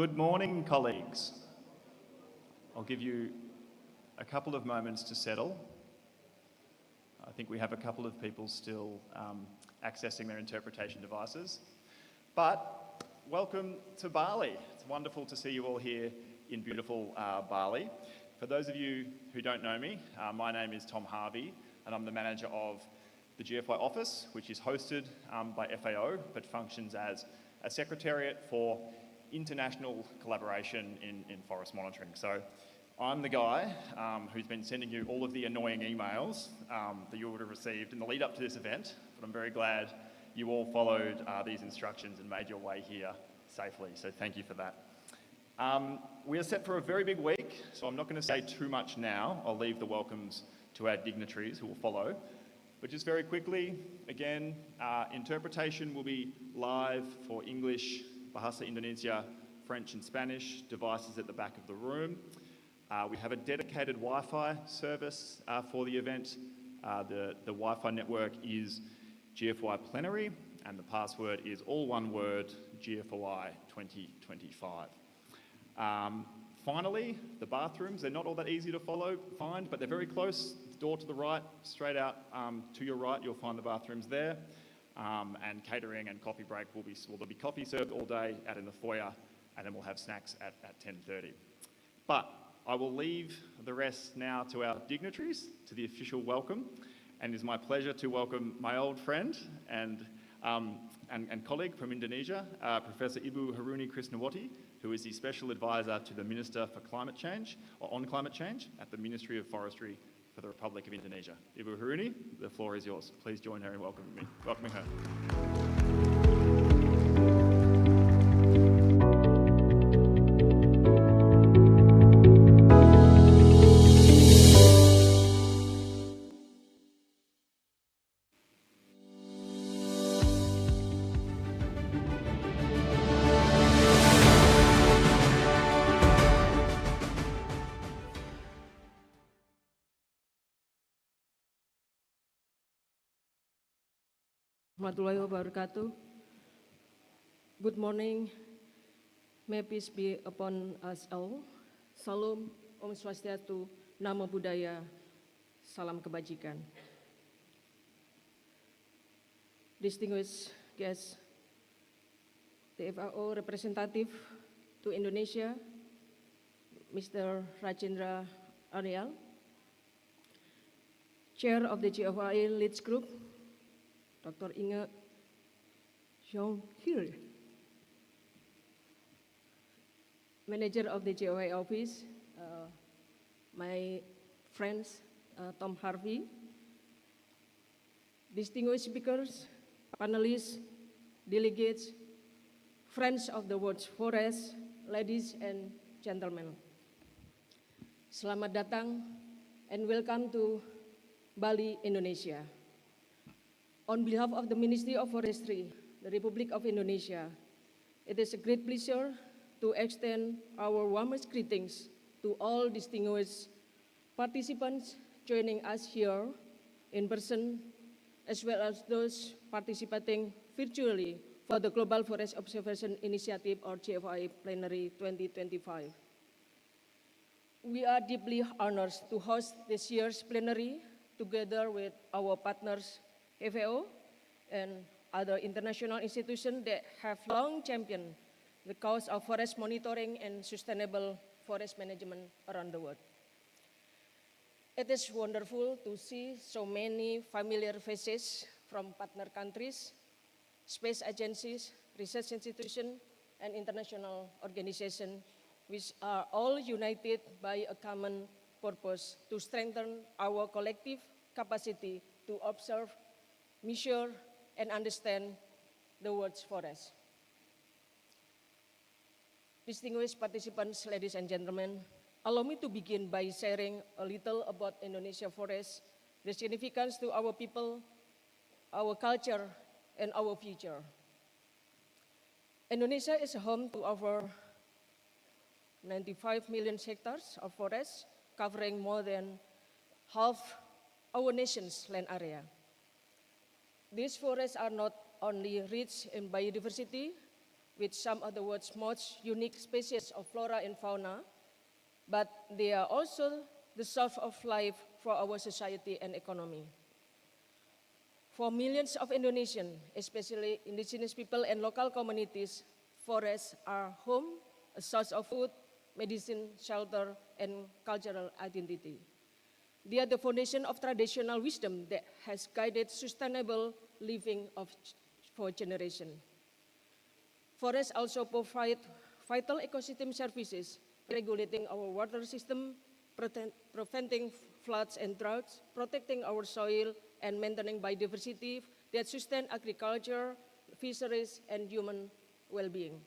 Good morning, colleagues. I'll give you a couple of moments to settle. I think we have a couple of people still accessing their interpretation devices. But welcome to Bali. It's wonderful to see you all here in beautiful Bali. For those of you who don't know me, my name is Tom Harvey, and I'm the manager of the GFOI office, which is hosted by FAO, but functions as a secretariat for international collaboration in forest monitoring. So I'm the guy who's been sending you all of the annoying emails that you would have received in the lead up to this event, but I'm very glad you all followed these instructions and made your way here safely, so thank you for that. We are set for a very big week, so I'm not going to say too much now. I'll leave the welcomes to our dignitaries who will follow. But just very quickly, again, interpretation will be live for English, Bahasa Indonesia, French and Spanish, devices at the back of the room. We have a dedicated Wi-Fi service for the event. The Wi-Fi network is GFOI Plenary, and the password is all one word, GFOI 2025. Finally, the bathrooms, they're not all that easy to find, but they're very close. Door to the right, straight out to your right, you'll find the bathrooms there. And catering and coffee break there'll be coffee served all day out in the foyer, and then we'll have snacks at 10:30. But I will leave the rest now to our dignitaries, to the official welcome, and it's my pleasure to welcome my old friend and colleague from Indonesia, Professor Ibu Haruni Krisnawati, who is the Special Advisor to the Minister for Climate Change, or on Climate Change, at the Ministry of Forestry for the Republic of Indonesia. Ibu Haruni, the floor is yours. Please join her in welcoming her. Warahmatullahi wabarakatuh. Good morning. May peace be upon us all. Salam, Om Swastiastu, Namo Buddhaya, Salam Kebajikan. Distinguished guests, the FAO representative to Indonesia, Mr. Rajendra Aryal, Chair of the GFOI Leads Group, Dr. Inge, Jonckheere, Manager of the GFOI office, my friends, Tom Harvey, distinguished speakers, panelists, delegates, friends of the world's forest, ladies and gentlemen. Selamat datang and welcome to Bali, Indonesia. On behalf of the Ministry of Forestry, the Republic of Indonesia, it is a great pleasure to extend our warmest greetings to all distinguished participants joining us here in person, as well as those participating virtually for the Global Forest Observation Initiative, or GFOI Plenary 2025. We are deeply honored to host this year's plenary together with our partners FAO and other international institutions that have long championed the cause of forest monitoring and sustainable forest management around the world. It is wonderful to see so many familiar faces from partner countries, space agencies, research institutions, and international organizations, which are all united by a common purpose to strengthen our collective capacity to observe, measure, and understand the world's forests. Distinguished participants, ladies and gentlemen, allow me to begin by sharing a little about Indonesia forests, the significance to our people, our culture, and our future. Indonesia is home to over 95 million hectares of forests, covering more than half our nation's land area. These forests are not only rich in biodiversity, with some of the world's most unique species of flora and fauna, but they are also the source of life for our society and economy. For millions of Indonesians, especially indigenous people and local communities, forests are home, a source of food, medicine, shelter, and cultural identity. They are the foundation of traditional wisdom that has guided sustainable living for generations. Forests also provide vital ecosystem services, regulating our water system, preventing floods and droughts, protecting our soil, and maintaining biodiversity that sustain agriculture, fisheries, and human well-being.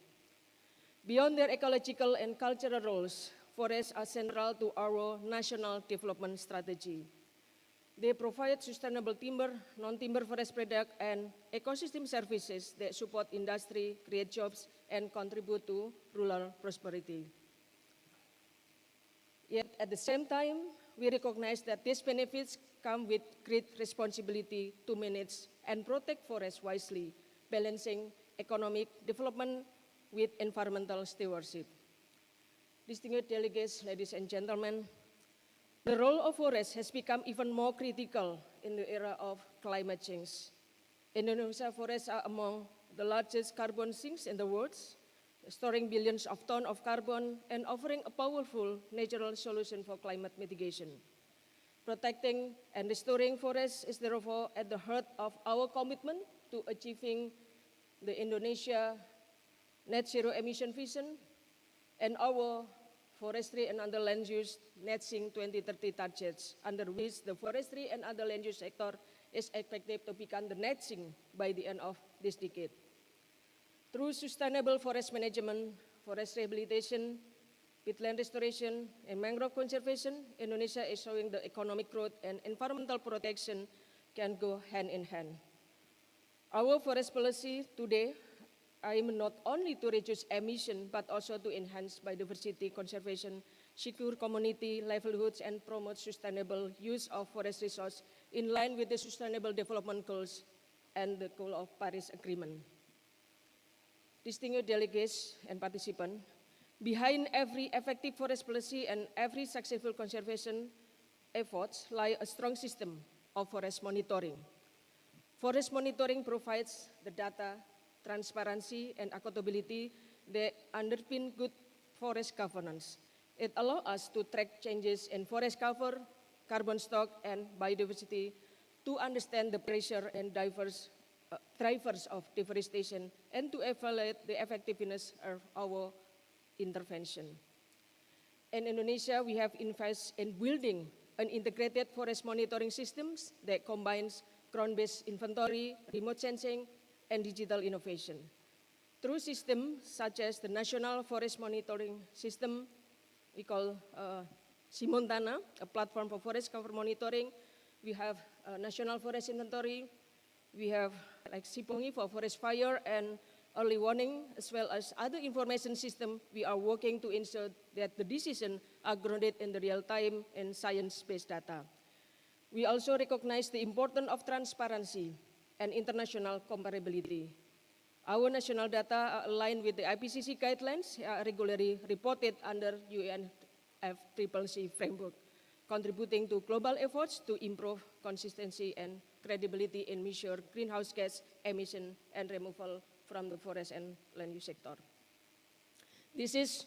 Beyond their ecological and cultural roles, forests are central to our national development strategy. They provide sustainable timber, non-timber forest products, and ecosystem services that support industry, create jobs, and contribute to rural prosperity. Yet at the same time, we recognize that these benefits come with great responsibility to manage and protect forests wisely, balancing economic development with environmental stewardship. Distinguished delegates, ladies and gentlemen, the role of forests has become even more critical in the era of climate change. Indonesia forests are among the largest carbon sinks in the world, storing billions of tons of carbon and offering a powerful natural solution for climate mitigation. Protecting and restoring forests is therefore at the heart of our commitment to achieving the Indonesia net zero emission vision and our forestry and other land use net sink 2030 targets, under which the forestry and other land use sector is expected to become the net sink by the end of this decade. Through sustainable forest management, forest rehabilitation, peatland restoration, and mangrove conservation, Indonesia is showing the economic growth and environmental protection can go hand in hand. Our forest policy today aims not only to reduce emission, but also to enhance biodiversity conservation, secure community livelihoods, and promote sustainable use of forest resources in line with the Sustainable Development Goals and the goal of Paris Agreement. Distinguished delegates and participants, behind every effective forest policy and every successful conservation efforts lie a strong system of forest monitoring. Forest monitoring provides the data, transparency, and accountability that underpin good forest governance. It allows us to track changes in forest cover, carbon stock, and biodiversity to understand the pressure and drivers of deforestation and to evaluate the effectiveness of our intervention. In Indonesia, we have invested in building an integrated forest monitoring systems that combines ground-based inventory, remote sensing, and digital innovation. Through systems such as the National Forest Monitoring System, we call Simontana, a platform for forest cover monitoring. We have National Forest Inventory. We have like Sipongi for forest fire and early warning, as well as other information system. We are working to ensure that the decisions are grounded in the real time and science-based data. We also recognize the importance of transparency and international comparability. Our national data are aligned with the IPCC guidelines, regularly reported under UNFCCC framework, contributing to global efforts to improve consistency and credibility in measure greenhouse gas emission and removal from the forest and land use sector. This is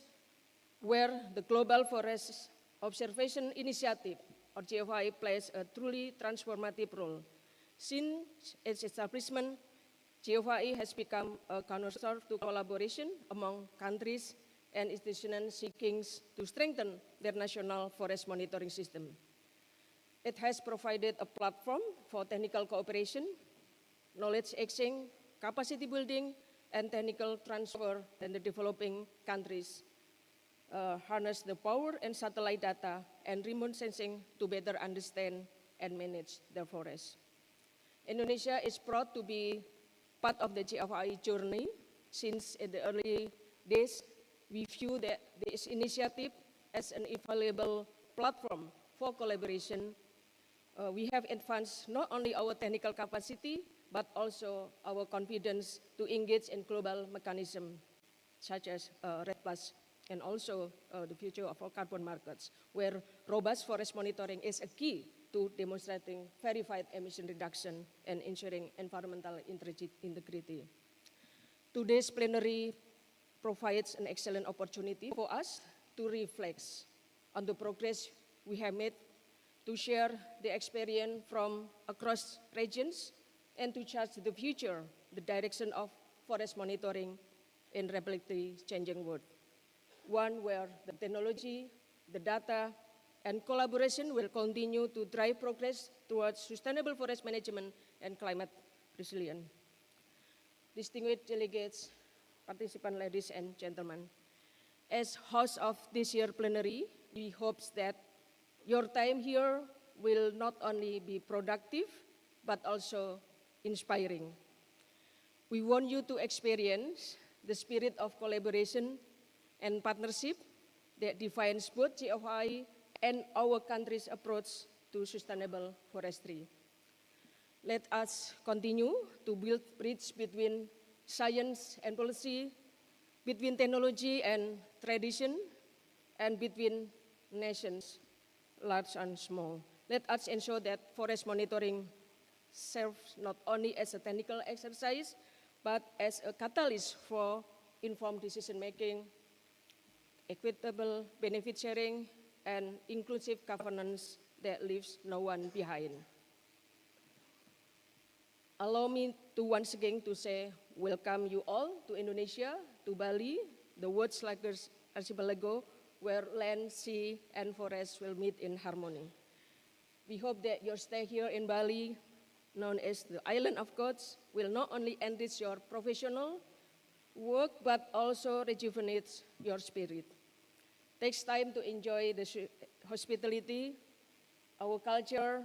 where the Global Forest Observation Initiative, or GFOI, plays a truly transformative role. Since its establishment, GFOI has become a cornerstone to collaboration among countries and institutions seeking to strengthen their national forest monitoring system. It has provided a platform for technical cooperation, knowledge exchange, capacity building, and technical transfer in the developing countries. Harness the power and satellite data and remote sensing to better understand and manage their forests. Indonesia is proud to be part of the GFOI journey. Since in the early days, we view that this initiative as an invaluable platform for collaboration. We have advanced not only our technical capacity, but also our confidence to engage in global mechanism such as REDD+, and also the future of our carbon markets, where robust forest monitoring is a key to demonstrating verified emission reduction and ensuring environmental integrity. Today's plenary provides an excellent opportunity for us to reflect on the progress we have made, to share the experience from across regions, and to chart the future, the direction of forest monitoring in rapidly changing world. One where the technology, the data, and collaboration will continue to drive progress towards sustainable forest management and climate resilience. Distinguished delegates, participants, ladies and gentlemen, as host of this year's plenary, we hope that your time here will not only be productive, but also inspiring. We want you to experience the spirit of collaboration and partnership that defines both GFOI and our country's approach to sustainable forestry. Let us continue to build bridge between science and policy, between technology and tradition, and between nations, large and small. Let us ensure that forest monitoring serves not only as a technical exercise, but as a catalyst for informed decision-making, equitable benefit sharing, and inclusive governance that leaves no one behind. Allow me to once again to say welcome you all to Indonesia, to Bali, the world's largest archipelago, where land, sea, and forest will meet in harmony. We hope that your stay here in Bali, known as the Island of Gods, will not only enrich your professional work, but also rejuvenates your spirit. Takes time to enjoy the hospitality, our culture,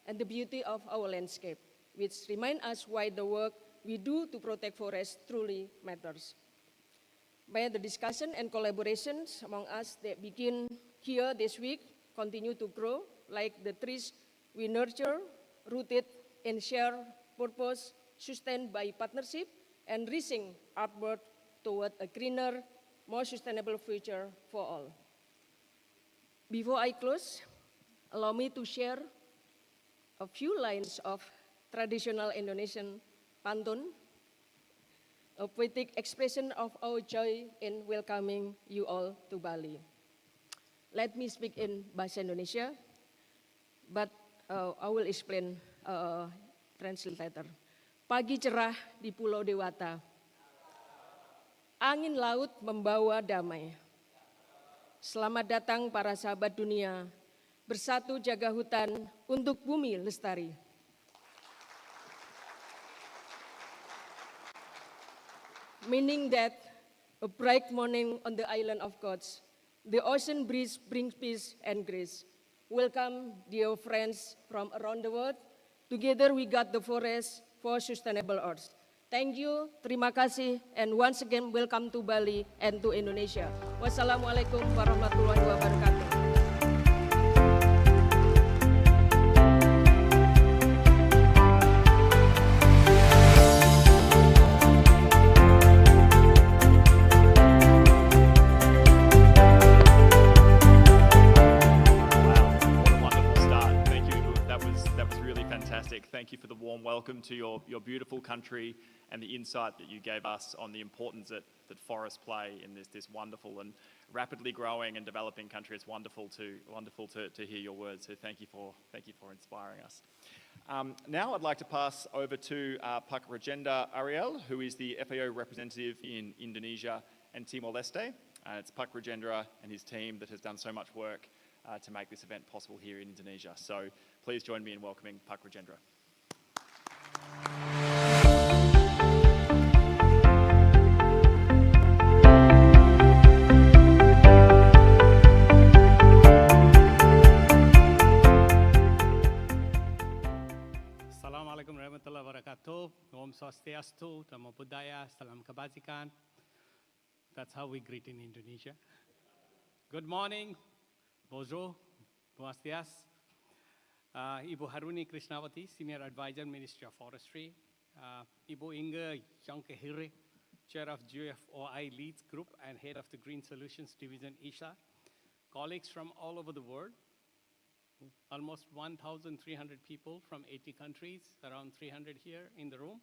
and the beauty of our landscape, which remind us why the work we do to protect forests truly matters. May the discussion and collaborations among us that begin here this week continue to grow like the trees we nurture, rooted in shared purpose, sustained by partnership, and reaching upward toward a greener, more sustainable future for all. Before I close, allow me to share a few lines of traditional Indonesian pantun, a poetic expression of our joy in welcoming you all to Bali. Let me speak in Bahasa Indonesia, but I will explain translate later. Pagi cerah di Pulau Dewata, angin laut membawa damai. Selamat datang para sahabat dunia, bersatu jaga hutan untuk bumi lestari. Meaning that a bright morning on the island of gods, the ocean breeze brings peace and grace. Welcome, dear friends from around the world. Together we got the forest for sustainable earth. Thank you, terima kasih, and once again welcome to Bali and to Indonesia. Wassalamualaikum warahmatullahi wabarakatuh. Thank you for the warm welcome to your beautiful country and the insight that you gave us on the importance that forests play in this wonderful and rapidly growing and developing country. It's wonderful to hear your words. So thank you for inspiring us. Now I'd like to pass over to Pak Rajendra Aryal, who is the FAO representative in Indonesia and Timor-Leste. It's Pak Rajendra and his team that has done so much work to make this event possible here in Indonesia. So please join me in welcoming Pak Rajendra. Assalamualaikum warahmatullahi wabarakatuh. Om Swastiastu, Namo Buddhaya, Salam Kebajikan. That's how we greet in Indonesia. Good morning, bonjour, buenos dias. Ibu Haruni Krisnawati, Senior Advisor, Ministry of Forestry. Ibu Inge, Jonckheere, Chair of GFOI Leads Group and Head of the Green Solutions Division, Isha, colleagues from all over the world, almost 1,300 people from 80 countries, around 300 here in the room.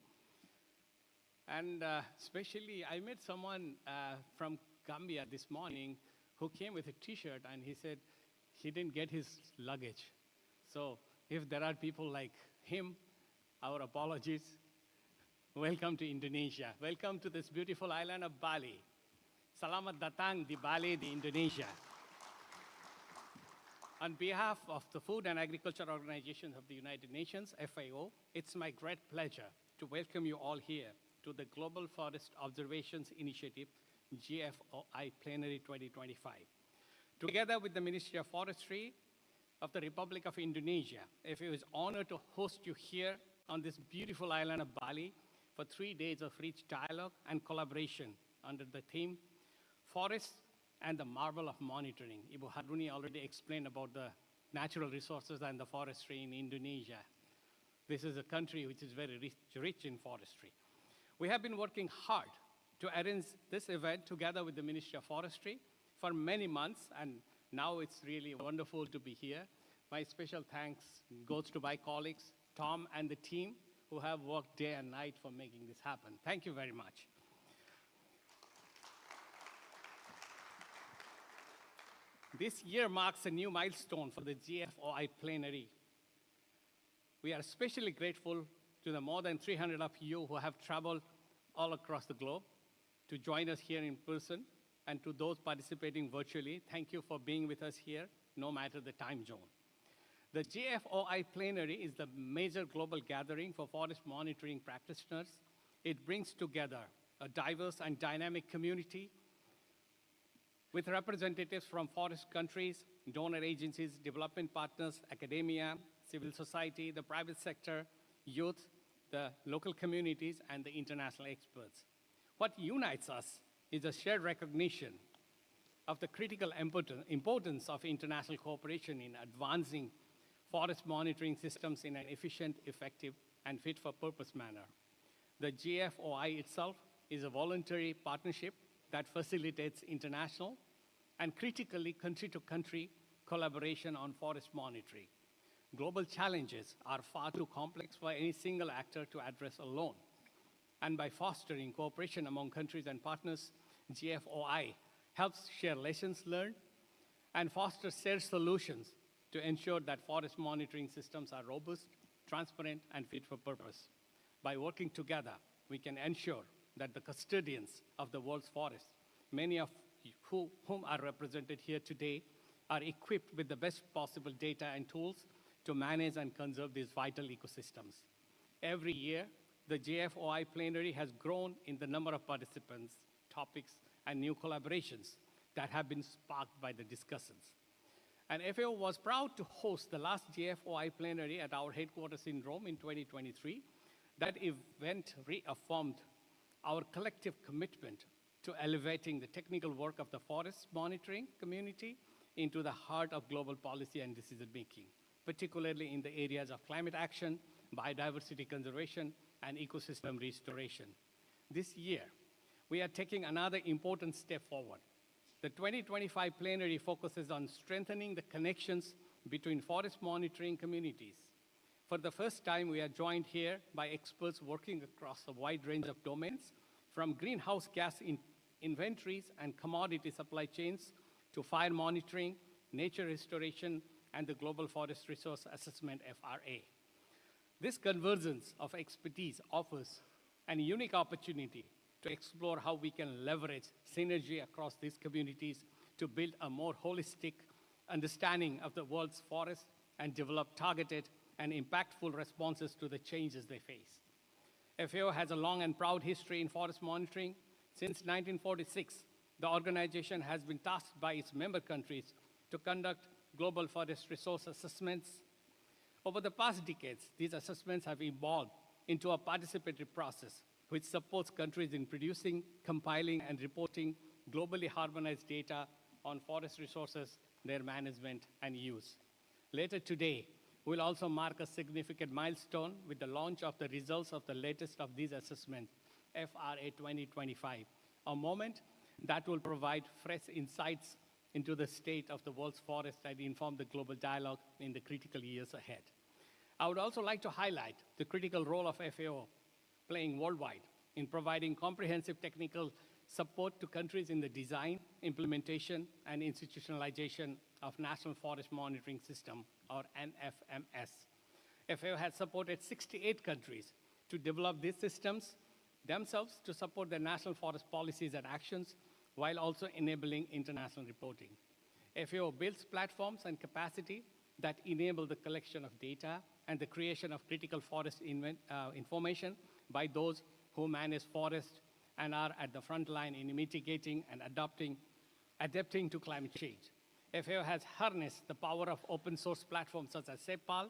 And especially, I met someone from Gambia this morning who came with a T-shirt, and he said he didn't get his luggage. So if there are people like him, our apologies. Welcome to Indonesia. Welcome to this beautiful island of Bali. Selamat datang di Bali, di Indonesia. On behalf of the Food and Agriculture Organization of the United Nations, FAO, it's my great pleasure to welcome you all here to the Global Forest Observations Initiative, GFOI Plenary 2025. Together with the Ministry of Forestry of the Republic of Indonesia, FAO is honored to host you here on this beautiful island of Bali for 3 days of rich dialogue and collaboration under the theme, Forests and the Marvel of Monitoring. Ibu Haruni already explained about the natural resources and the forestry in Indonesia. This is a country which is very rich in forestry. We have been working hard to arrange this event together with the Ministry of Forestry for many months, and now it's really wonderful to be here. My special thanks goes to my colleagues, Tom and the team, who have worked day and night for making this happen. Thank you very much. This year marks a new milestone for the GFOI Plenary. We are especially grateful to the more than 300 of you who have traveled all across the globe to join us here in person, and to those participating virtually, thank you for being with us here, no matter the time zone. The GFOI Plenary is the major global gathering for forest monitoring practitioners. It brings together a diverse and dynamic community with representatives from forest countries, donor agencies, development partners, academia, civil society, the private sector, youth, the local communities, and the international experts. What unites us is a shared recognition of the critical importance of international cooperation in advancing forest monitoring systems in an efficient, effective, and fit-for-purpose manner. The GFOI itself is a voluntary partnership that facilitates international and critically country-to-country collaboration on forest monitoring. Global challenges are far too complex for any single actor to address alone. And by fostering cooperation among countries and partners, GFOI helps share lessons learned and foster shared solutions to ensure that forest monitoring systems are robust, transparent, and fit for purpose. By working together, we can ensure that the custodians of the world's forests, many of whom are represented here today, are equipped with the best possible data and tools to manage and conserve these vital ecosystems. Every year, the GFOI Plenary has grown in the number of participants, topics, and new collaborations that have been sparked by the discussions. And FAO was proud to host the last GFOI Plenary at our headquarters in Rome in 2023. That event reaffirmed our collective commitment to elevating the technical work of the forest monitoring community into the heart of global policy and decision-making, particularly in the areas of climate action, biodiversity conservation, and ecosystem restoration. This year, we are taking another important step forward. The 2025 plenary focuses on strengthening the connections between forest monitoring communities. For the first time, we are joined here by experts working across a wide range of domains, from greenhouse gas inventories and commodity supply chains to fire monitoring, nature restoration, and the Global Forest Resource Assessment, FRA. This convergence of expertise offers a unique opportunity to explore how we can leverage synergy across these communities to build a more holistic understanding of the world's forests and develop targeted and impactful responses to the changes they face. FAO has a long and proud history in forest monitoring. Since 1946, the organization has been tasked by its member countries to conduct global forest resource assessments. Over the past decades, these assessments have evolved into a participatory process which supports countries in producing, compiling, and reporting globally harmonized data on forest resources, their management, and use. Later today, we'll also mark a significant milestone with the launch of the results of the latest of these assessments FRA 2025, a moment that will provide fresh insights into the state of the world's forests and inform the global dialogue in the critical years ahead. I would also like to highlight the critical role of FAO playing worldwide in providing comprehensive technical support to countries in the design, implementation, and institutionalization of National Forest Monitoring System, or NFMS. FAO has supported 68 countries to develop these systems themselves to support their national forest policies and actions, while also enabling international reporting. FAO builds platforms and capacity that enable the collection of data and the creation of critical forest information by those who manage forests and are at the front line in mitigating and adapting to climate change. FAO has harnessed the power of open source platforms such as CEPAL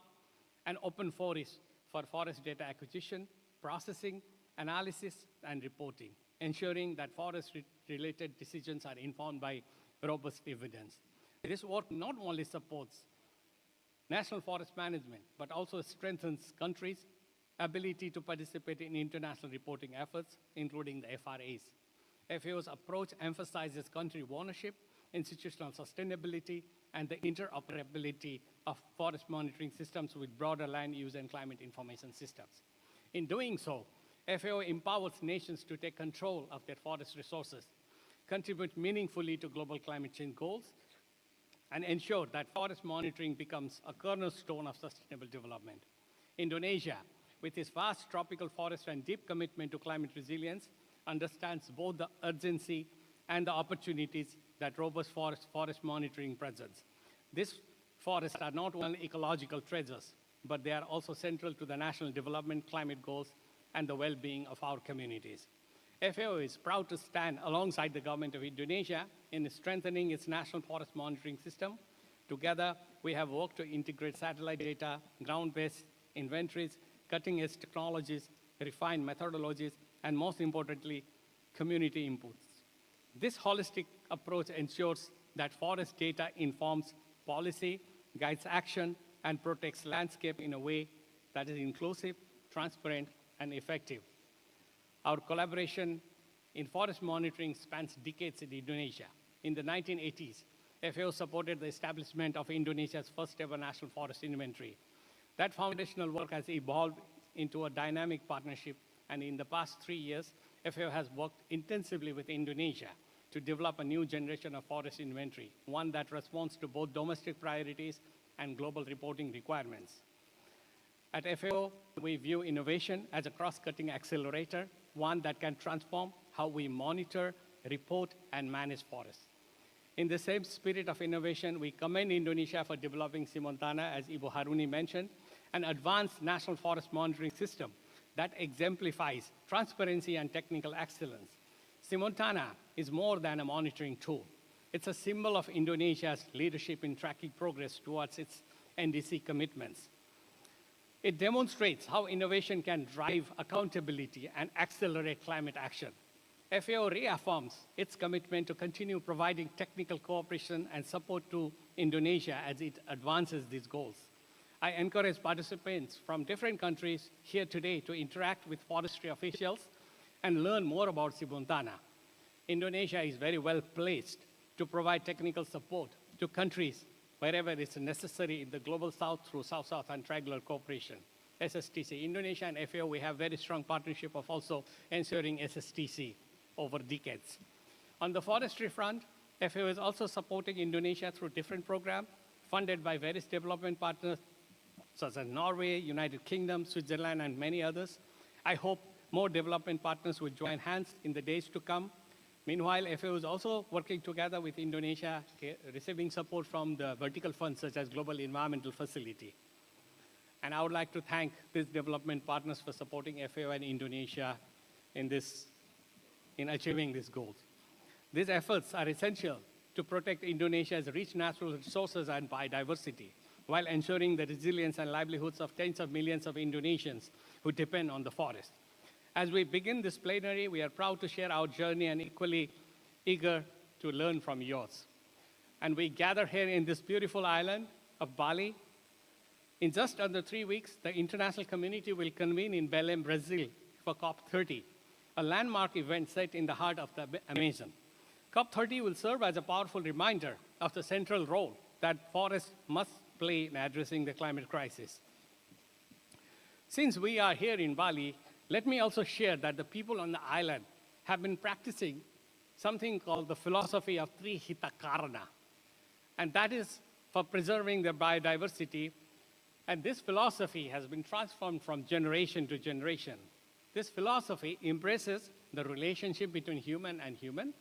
and Open Forest for forest data acquisition, processing, analysis, and reporting, ensuring that forest-related decisions are informed by robust evidence. This work not only supports national forest management, but also strengthens countries' ability to participate in international reporting efforts, including the FRAs. FAO's approach emphasizes country ownership, institutional sustainability, and the interoperability of forest monitoring systems with broader land use and climate information systems. In doing so, FAO empowers nations to take control of their forest resources, contribute meaningfully to global climate change goals, and ensure that forest monitoring becomes a cornerstone of sustainable development. Indonesia, with its vast tropical forests and deep commitment to climate resilience, understands both the urgency and the opportunities that robust forest monitoring presents. These forests are not only ecological treasures, but they are also central to the national development, climate goals, and the well-being of our communities. FAO is proud to stand alongside the government of Indonesia in strengthening its national forest monitoring system. Together, we have worked to integrate satellite data, ground-based inventories, cutting-edge technologies, refined methodologies, and most importantly, community inputs. This holistic approach ensures that forest data informs policy, guides action, and protects landscape in a way that is inclusive, transparent, and effective. Our collaboration in forest monitoring spans decades in Indonesia. In the 1980s, FAO supported the establishment of Indonesia's first ever national forest inventory. That foundational work has evolved into a dynamic partnership, and in the past 3 years, FAO has worked intensively with Indonesia to develop a new generation of forest inventory, one that responds to both domestic priorities and global reporting requirements. At FAO, we view innovation as a cross-cutting accelerator, one that can transform how we monitor, report, and manage forests. In the same spirit of innovation, we commend Indonesia for developing Simontana, as Ibu Haruni mentioned, an advanced national forest monitoring system that exemplifies transparency and technical excellence. Simontana is more than a monitoring tool. It's a symbol of Indonesia's leadership in tracking progress towards its NDC commitments. It demonstrates how innovation can drive accountability and accelerate climate action. FAO reaffirms its commitment to continue providing technical cooperation and support to Indonesia as it advances these goals. I encourage participants from different countries here today to interact with forestry officials and learn more about Simontana. Indonesia is very well placed to provide technical support to countries wherever it's necessary in the global south through South-South and triangular cooperation. SSTC, Indonesia and FAO, we have very strong partnership of also ensuring SSTC over decades. On the forestry front, FAO is also supporting Indonesia through different programs funded by various development partners such as Norway, United Kingdom, Switzerland, and many others. I hope more development partners will join hands in the days to come. Meanwhile, FAO is also working together with Indonesia, receiving support from the vertical funds such as Global Environmental Facility. And I would like to thank these development partners for supporting FAO and Indonesia in achieving these goals. These efforts are essential to protect Indonesia's rich natural resources and biodiversity, while ensuring the resilience and livelihoods of tens of millions of Indonesians who depend on the forest. As we begin this plenary, we are proud to share our journey and equally eager to learn from yours. And we gather here in this beautiful island of Bali. In just under 3 weeks, the international community will convene in Belém, Brazil for COP30. a landmark event set in the heart of the Amazon. COP30 will serve as a powerful reminder of the central role that forests must play in addressing the climate crisis. Since we are here in Bali, let me also share that the people on the island have been practicing something called the philosophy of Trihitakarana, and that is for preserving their biodiversity. And this philosophy has been transformed from generation to generation. This philosophy embraces the relationship between human and human,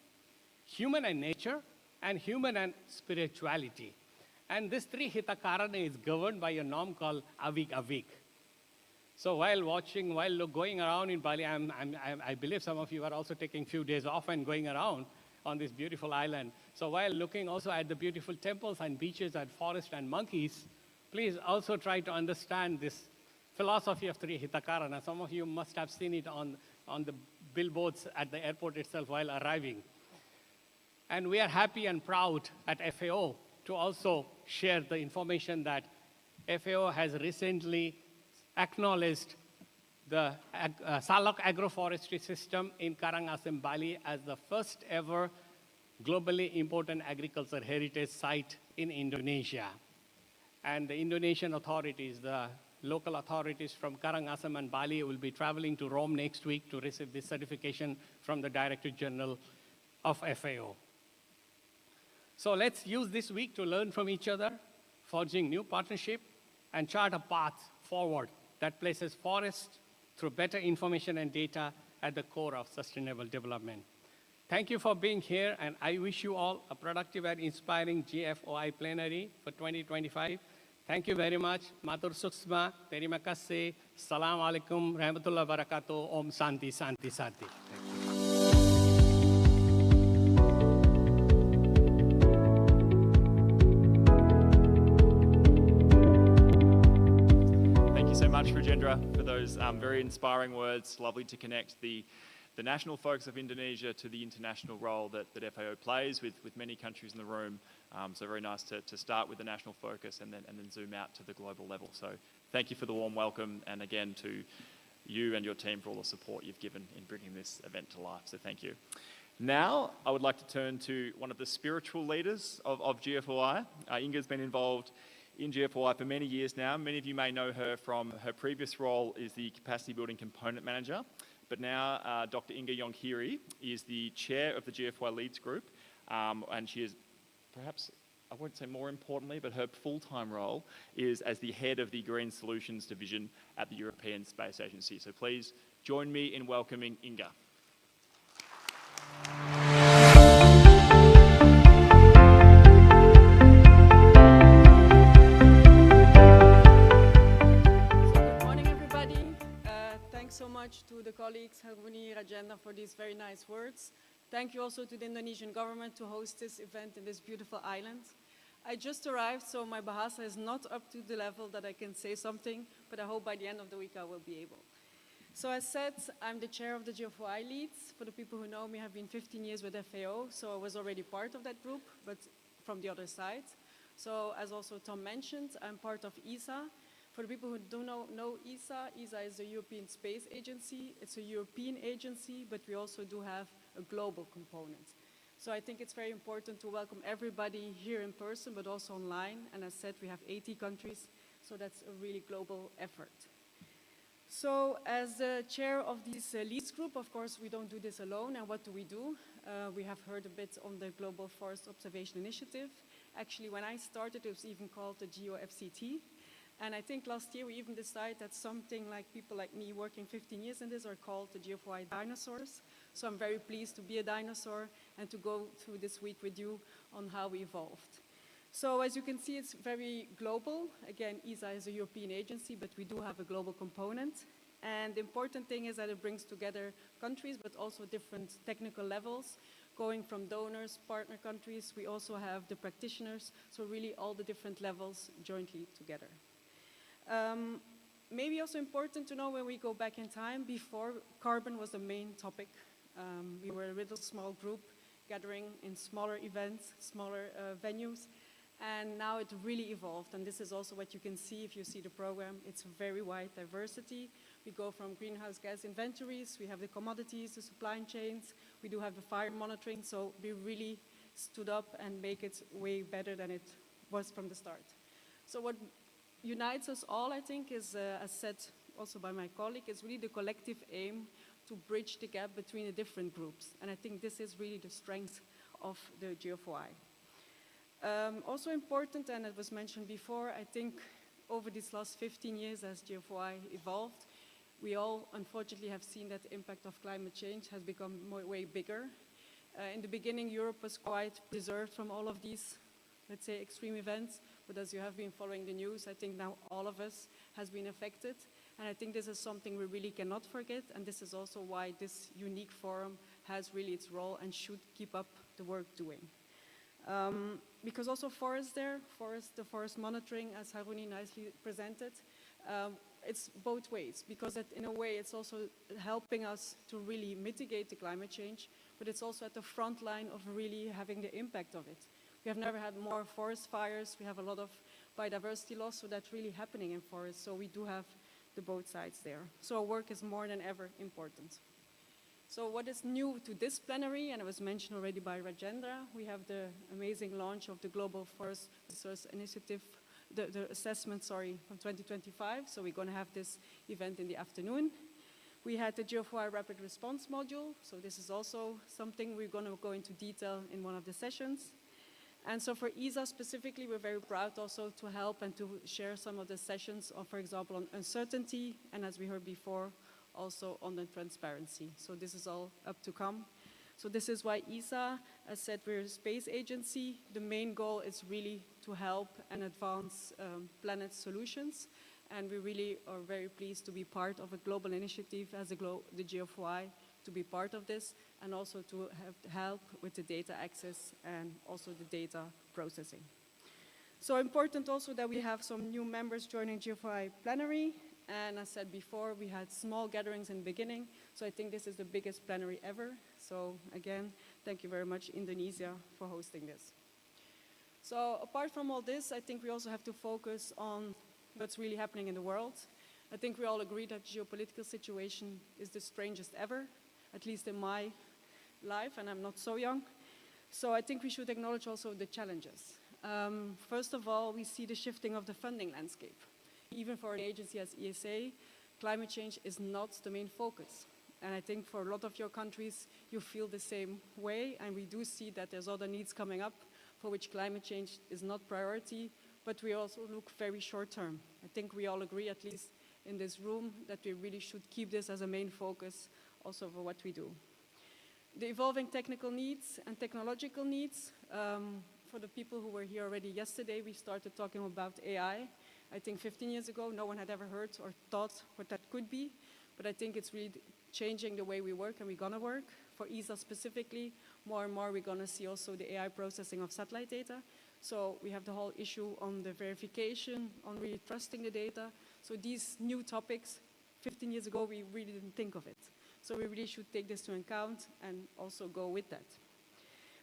human and nature, and human and spirituality. And this Trihitakarana is governed by a norm called Avik Avik. So while going around in Bali, I believe some of you are also taking a few days off and going around on this beautiful island. So while looking also at the beautiful temples and beaches and forests and monkeys, please also try to understand this philosophy of Trihitakarana. Some of you must have seen it on the billboards at the airport itself while arriving. And we are happy and proud at FAO to also share the information that FAO has recently acknowledged the Salok agroforestry system in Karangasem, Bali as the first ever globally important agriculture heritage site in Indonesia. And the Indonesian authorities, the local authorities from Karangasem and Bali will be traveling to Rome next week to receive this certification from the Director General of FAO. So let's use this week to learn from each other, forging new partnership, and chart a path forward that places forests through better information and data at the core of sustainable development. Thank you for being here, and I wish you all a productive and inspiring GFOI Plenary for 2025. Thank you very much. Matur suksma, terima kasih. Assalamualaikum warahmatullahi wabarakatuh. Om Santi Santi Santi. Much, Rajendra, for those very inspiring words. Lovely to connect the national focus of Indonesia to the international role that FAO plays with many countries in the room. So very nice to start with the national focus and then zoom out to the global level. So thank you for the warm welcome, and again to you and your team for all the support you've given in bringing this event to life. So thank you. Now, I would like to turn to one of the spiritual leaders of GFOI. Inge has been involved in GFOI for many years now. Many of you may know her from her previous role as the Capacity Building Component Manager, but now Dr. Inge Jonckheere is the chair of the GFOI Leads Group, and she is perhaps, I won't say more importantly, but her full-time role is as the head of the Green Solutions Division at the European Space Agency. So please join me in welcoming Inge. So much to the colleagues, Haruni, Rajendra, for these very nice words. Thank you also to the Indonesian government to host this event in this beautiful island. I just arrived, so my Bahasa is not up to the level that I can say something, but I hope by the end of the week I will be able. So as said, I'm the chair of the GFOI Leads. For the people who know me, I've been 15 years with FAO, so I was already part of that group, but from the other side. So as also Tom mentioned, I'm part of ESA. For the people who don't know ESA, ESA is the European Space Agency. It's a European agency, but we also do have a global component. So I think it's very important to welcome everybody here in person, but also online. And as said, we have 80 countries, so that's a really global effort. So as the chair of this Leads Group, of course, we don't do this alone. And what do? We have heard a bit on the Global Forest Observation Initiative. Actually, when I started, it was even called the GOFCT. And I think last year we even decided that something like people like me working 15 years in this are called the GFOI dinosaurs. So I'm very pleased to be a dinosaur and to go through this week with you on how we evolved. So as you can see, it's very global. Again, ESA is a European agency, but we do have a global component. And the important thing is that it brings together countries, but also different technical levels, going from donors, partner countries. We also have the practitioners, so really all the different levels jointly together. Maybe also important to know when we go back in time, before carbon was the main topic. We were a little small group gathering in smaller events, smaller venues, and now it really evolved. And this is also what you can see if you see the program. It's a very wide diversity, We go from greenhouse gas inventories, we have the commodities, the supply chains, we do have the fire monitoring, so we really stood up and make it way better than it was from the start. So what unites us all, I think, is, as said also by my colleague, is really the collective aim to bridge the gap between the different groups. And I think this is really the strength of the GFOI. Also important, and it was mentioned before, I think over these last 15 years as GFOI evolved, we all unfortunately have seen that the impact of climate change has become way bigger. In the beginning, Europe was quite preserved from all of these, let's say, extreme events, but as you have been following the news, I think now all of us has been affected. And I think this is something we really cannot forget, and this is also why this unique forum has really its role and should keep up the work doing. Because also the forest monitoring, as Haruni nicely presented, it's both ways, because in a way it's also helping us to really mitigate the climate change, but it's also at the front line of really having the impact of it. We have never had more forest fires, we have a lot of biodiversity loss, so that's really happening in forests, so we do have the both sides there. So our work is more than ever important. So what is new to this plenary, and it was mentioned already by Rajendra, we have the amazing launch of the Global Forest Resource Initiative, the assessment, from 2025. So we're going to have this event in the afternoon. We had the GFOI Rapid Response module. So this is also something we're going to go into detail in one of the sessions. And so for ESA specifically, we're very proud also to help and to share some of the sessions of, for example, on uncertainty, and as we heard before, also on the transparency. So this is all up to come. So this is why ESA, as said, we're a space agency. The main goal is really to help and advance planet solutions. And we really are very pleased to be part of a global initiative as the GFOI, to be part of this, and also to help with the data access and also the data processing. So important also that we have some new members joining GFOI Plenary. And as said before, we had small gatherings in the beginning, so I think this is the biggest plenary ever. So again, thank you very much, Indonesia, for hosting this. So apart from all this, I think we also have to focus on what's really happening in the world. I think we all agree that the geopolitical situation is the strangest ever, at least in my life, and I'm not so young. So I think we should acknowledge also the challenges. First of all, we see the shifting of the funding landscape. Even for an agency as ESA, climate change is not the main focus. And I think for a lot of your countries, you feel the same way, and we do see that there's other needs coming up for which climate change is not priority, but we also look very short term. I think we all agree, at least in this room, that we really should keep this as a main focus also for what we do. The evolving technical needs and technological needs, for the people who were here already yesterday, we started talking about AI. I think 15 years ago, no one had ever heard or thought what that could be, but I think it's really changing the way we work and we're gonna work. For ESA specifically, more and more we're gonna see also the AI processing of satellite data. So we have the whole issue on the verification, on really trusting the data. So these new topics, 15 years ago, we really didn't think of it. So we really should take this into account and also go with that.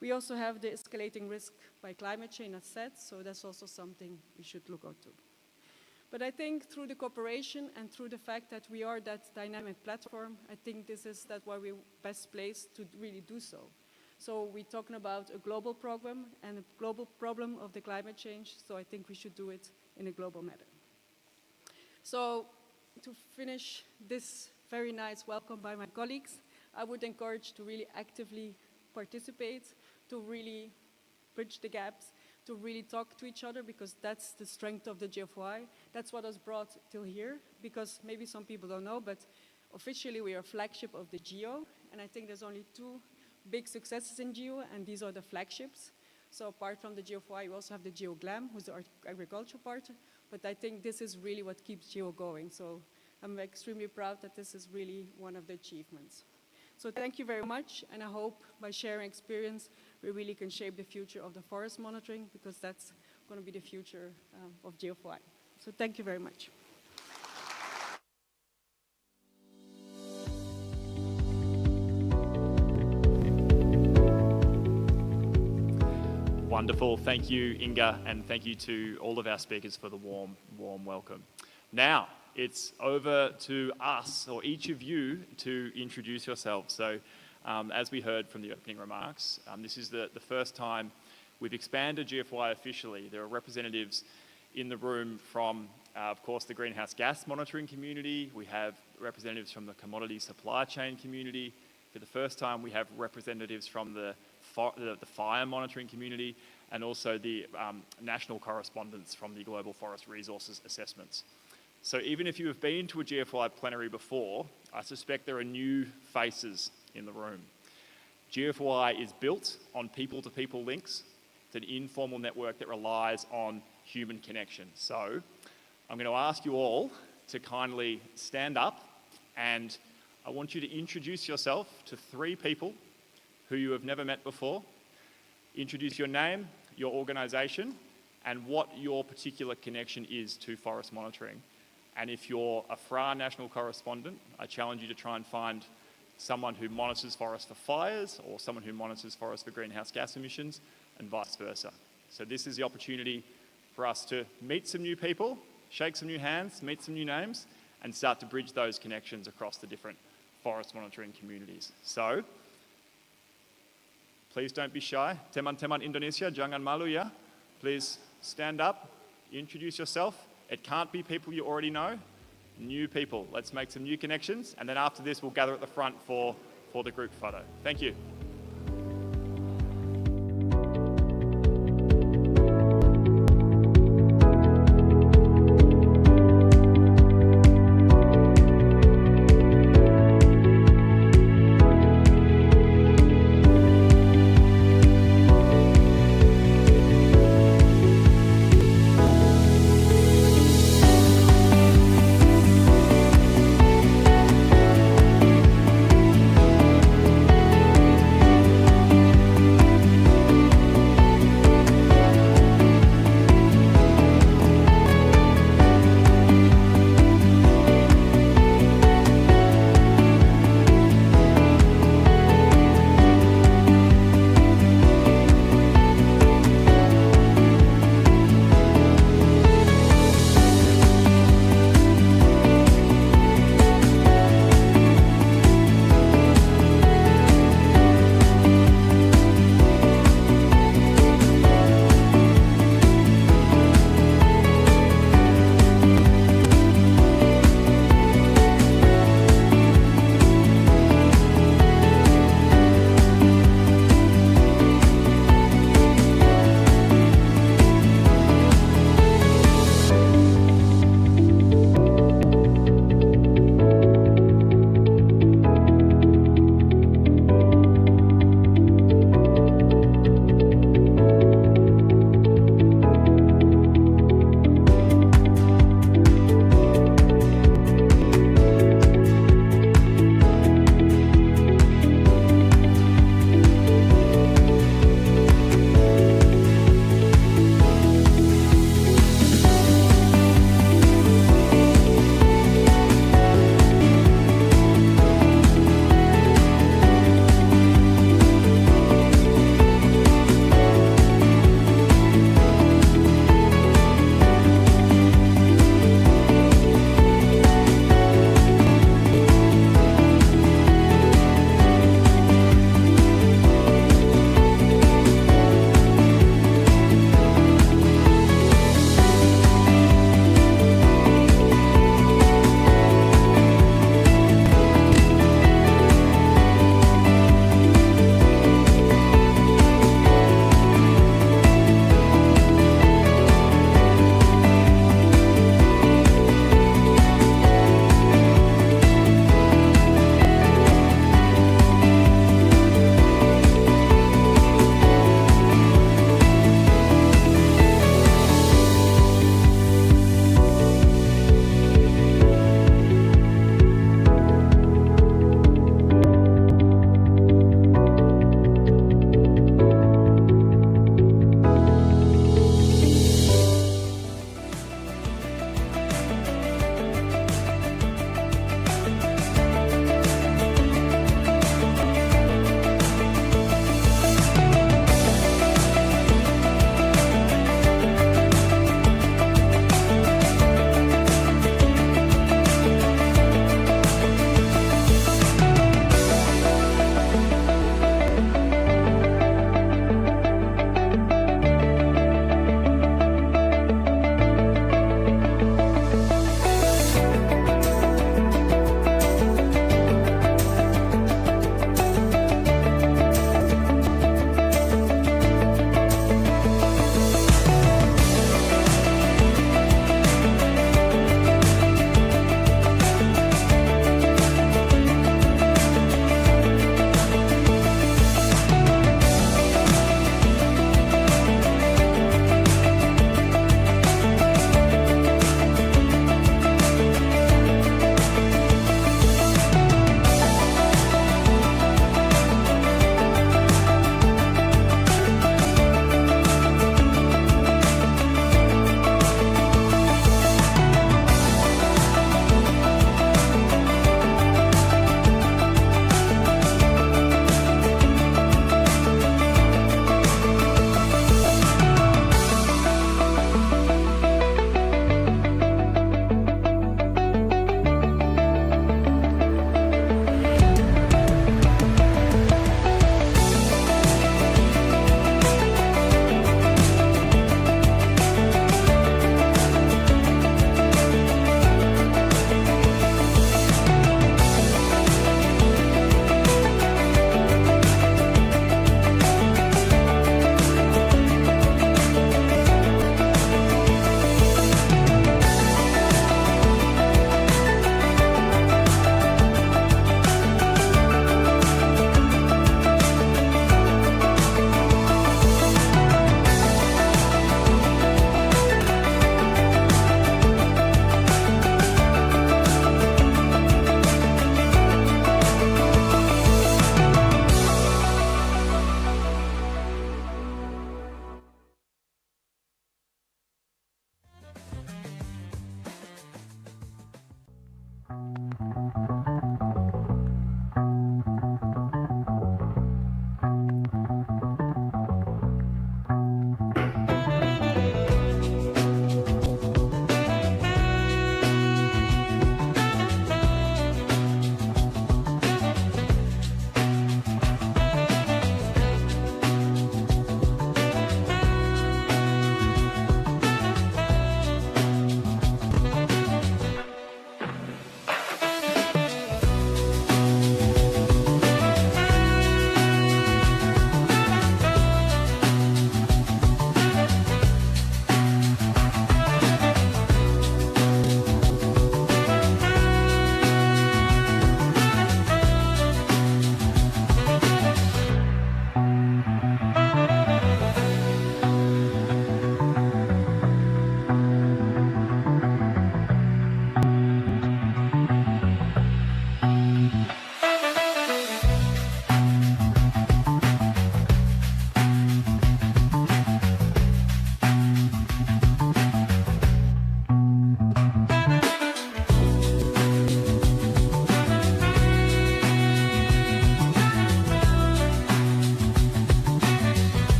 We also have the escalating risk by climate change, as said, so that's also something we should look out to. But I think through the cooperation and through the fact that we are that dynamic platform, I think this is why we're best placed to really do so. So we're talking about a global problem and a global problem of the climate change, so I think we should do it in a global manner. So to finish this very nice welcome by my colleagues, I would encourage to really actively participate, to really bridge the gaps, to really talk to each other, because that's the strength of the GFOI. That's what us brought till here, because maybe some people don't know, but officially we are a flagship of the GEO, and I think there's only two big successes in GEO, and these are the flagships. So apart from the GFOI, we also have the GeoGlam, who's our agriculture partner, but I think this is really what keeps GEO going. So I'm extremely proud that this is really one of the achievements. So thank you very much, and I hope by sharing experience, we really can shape the future of the forest monitoring, because that's going to be the future of GFOI. So thank you very much. Wonderful. Thank you, Inge, and thank you to all of our speakers for the warm welcome. Now, it's over to us, or each of you, to introduce yourselves. So as we heard from the opening remarks, this is the first time we've expanded GFOI officially. There are representatives in the room from, of course, the greenhouse gas monitoring community. We have representatives from the commodity supply chain community. For the first time, we have representatives from the fire monitoring community, and also the national correspondents from the Global Forest Resources Assessments. So even if you have been to a GFOI plenary before, I suspect there are new faces in the room. GFOI is built on people-to-people links. It's an informal network that relies on human connection. So I'm going to ask you all to kindly stand up, and I want you to introduce yourself to 3 people who you have never met before. Introduce your name, your organisation, and what your particular connection is to forest monitoring. And if you're a FRA national correspondent, I challenge you to try and find someone who monitors forests for fires, or someone who monitors forests for greenhouse gas emissions, and vice versa. So this is the opportunity for us to meet some new people, shake some new hands, meet some new names, and start to bridge those connections across the different forest monitoring communities. So, please don't be shy. Teman-teman Indonesia, jangan malu ya. Please stand up, introduce yourself. It can't be people you already know, new people. Let's make some new connections, and then after this, we'll gather at the front for the group photo. Thank you.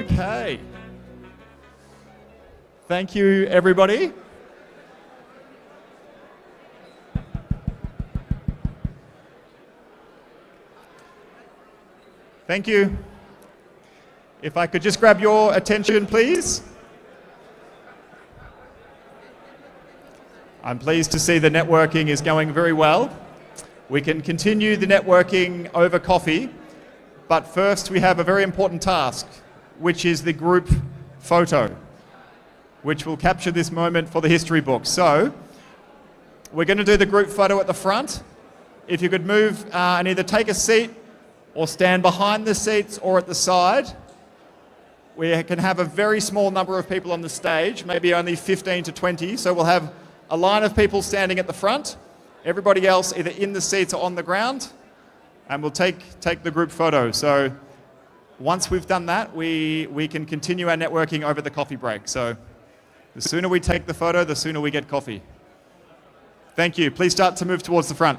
Okay. Thank you, everybody. Thank you. If I could just grab your attention, please. I'm pleased to see the networking is going very well. We can continue the networking over coffee, but first we have a very important task, which is the group photo, which will capture this moment for the history book. So, we're going to do the group photo at the front. If you could move and either take a seat or stand behind the seats or at the side. We can have a very small number of people on the stage, maybe only 15 to 20, so we'll have a line of people standing at the front, everybody else either in the seats or on the ground, and we'll take the group photo. So once we've done that, we can continue our networking over the coffee break. So the sooner we take the photo, the sooner we get coffee. Thank you. Please start to move towards the front.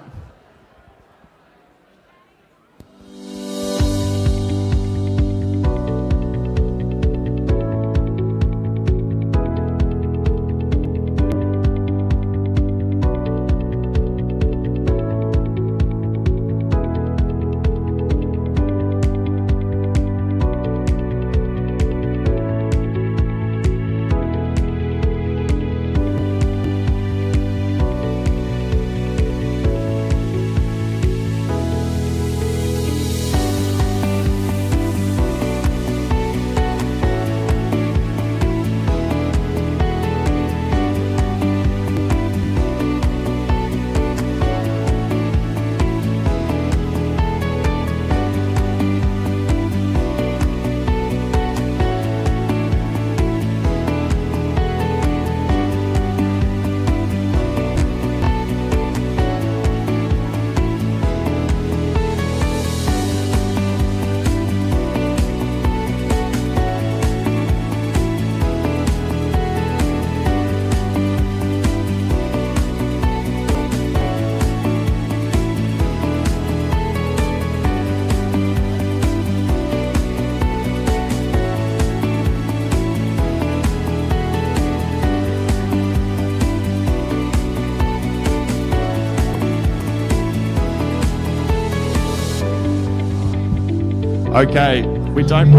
Okay, we don't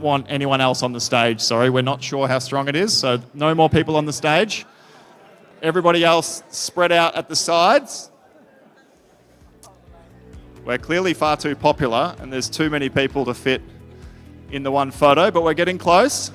want anyone else on the stage, sorry. We're not sure how strong it is, so no more people on the stage. Everybody else spread out at the sides. We're clearly far too popular and there's too many people to fit in the one photo, but we're getting close.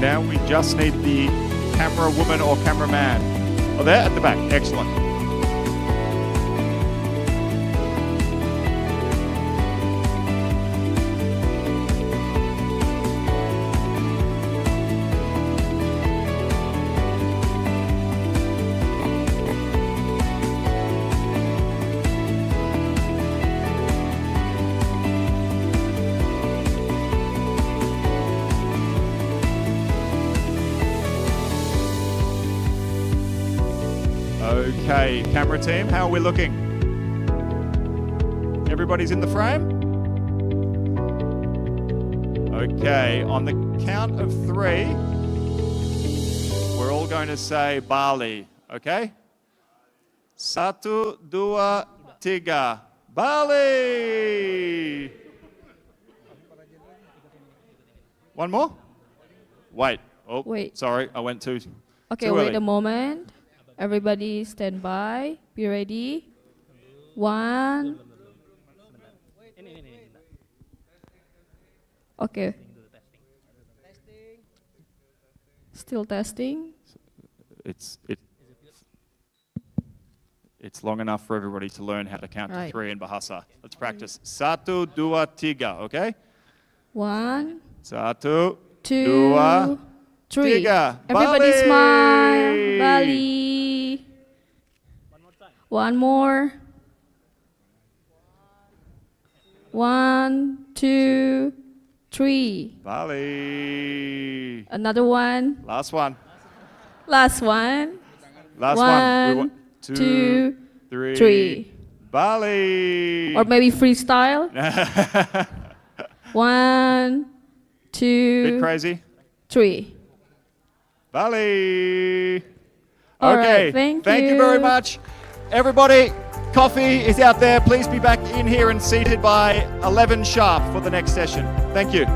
Now we just need the camera woman or cameraman. Oh, there at the back. Excellent. Okay, camera team, how are we looking? Everybody's in the frame? Okay, on the count of 3, we're all going to say Bali, okay? 1, 2, 3, Bali! One more? Wait. Oh, Wait. Sorry, I went too Okay, too wait early. a moment. Everybody stand by. Be ready. 1. Okay. Still testing. It's long enough for everybody to learn how to count to Right. 3 in Bahasa. Let's practice. 1, 2, 3, okay? 1, 1, 2, 2, 3. 3. Everybody Bali. smile. Bali. One more. 1, 2, 3. Bali. Another one. Last one. Last one. Last one. We 1, want 2, 3. 3. Bali. Or maybe freestyle. 1, Bit 2, crazy. 3. Bali. All Okay. right, thank you very you. much. Everybody, coffee is out there. Please be back in here and seated by 11 sharp for the next session. Thank you.